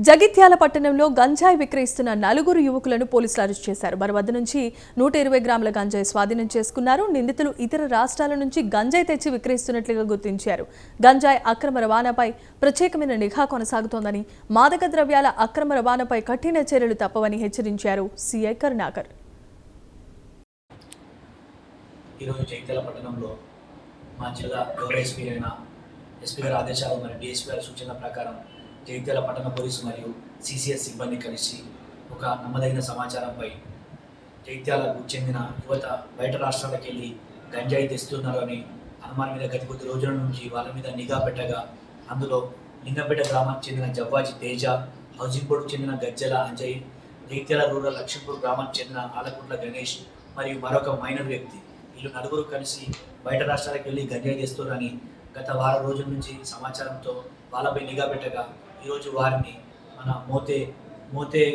జగిత్యాల పట్టణంలో గంజాయి విక్రయిస్తున్న 4 యువకులను పోలీసులు అరెస్ట్ చేశారు. వారి వద్ద నుంచి 120 గ్రాముల గంజాయి స్వాధీనం చేసుకున్నారు. నిందితులు ఇతర రాష్ట్రాల నుంచి గంజాయి తెచ్చి విక్రయిస్తున్నట్లుగా గుర్తించారు. గంజాయి అక్రమ రవాణాపై ప్రత్యేకమైన నిఘా కొనసాగుతోందని, మాదక ద్రవ్యాల అక్రమ రవాణాపై కఠిన చర్యలు తప్పవని హెచ్చరించారు సిఐ కరుణాకర్. ఈరోజు జగిత్యాల పట్టణంలో మా జిల్లా గౌరవ ఎస్పీ గారి ఆదేశాలు మరియు డిఎస్పీ గారి సూచనల ప్రకారం జగిత్యాల పట్టణ పోలీసు మరియు సిసిఎస్ సిబ్బంది కలిసి ఒక నమ్మదగిన సమాచారంపై జగిత్యాలకు చెందిన యువత బయట రాష్ట్రాలకు వెళ్ళి గంజాయి తెస్తున్నారు అని అనుమానం మీద గత కొద్ది రోజుల నుంచి వాళ్ళ మీద నిఘా పెట్టగా అందులో లింగంపేట గ్రామానికి చెందిన జవ్వాజి తేజ, హౌసింగ్ బోర్డుకు చెందిన గజ్జల అంజయ్, జగిత్యాల రూరల్ లక్ష్మీపూర్ గ్రామానికి చెందిన ఆలకుంట్ల గణేష్ మరియు మరొక మైనర్ వ్యక్తి, వీళ్ళు 4 కలిసి బయట రాష్ట్రాలకు వెళ్ళి గంజాయి తెస్తున్నారని గత వారం రోజుల నుంచి సమాచారంతో వాళ్ళపై నిఘా పెట్టగా ఈరోజు వారిని మన మోతే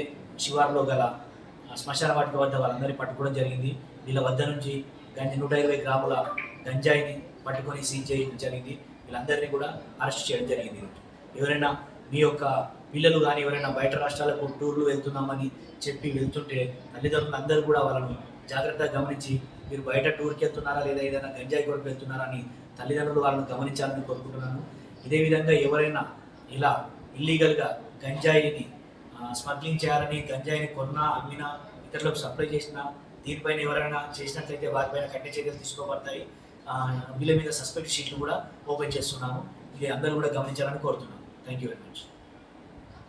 శివార్లో గల శ్మశాన వాటిక వద్ద వాళ్ళందరినీ పట్టుకోవడం జరిగింది. వీళ్ళ వద్ద నుంచి 120 గ్రాముల గంజాయిని పట్టుకొని సీజ్ చేయడం జరిగింది. వీళ్ళందరినీ కూడా అరెస్ట్ చేయడం జరిగింది. ఎవరైనా మీ యొక్క పిల్లలు కానీ ఎవరైనా బయట రాష్ట్రాలకు టూర్లు వెళ్తున్నామని చెప్పి వెళ్తుంటే తల్లిదండ్రులు అందరూ కూడా వాళ్ళను జాగ్రత్తగా గమనించి మీరు బయట టూర్కి వెళ్తున్నారా లేదా ఏదైనా గంజాయి కొరకు వెళ్తున్నారా అని తల్లిదండ్రులు వాళ్ళని గమనించాలని కోరుకుంటున్నాను. ఇదే విధంగా ఎవరైనా ఇలా ఇల్లీగల్గా గంజాయిని స్మగ్లింగ్ చేయాలని, గంజాయిని కొన్నా అమ్మినా ఇతరులకు సప్లై చేసినా దీనిపైన ఎవరైనా చేసినట్లయితే వారిపైన కఠిన చర్యలు తీసుకోబడతాయి. వీళ్ళ మీద సస్పెక్ట్ షీట్లు కూడా ఓపెన్ చేస్తున్నాము. ఇది అందరూ కూడా గమనించాలని కోరుతున్నాను. Thank you very much.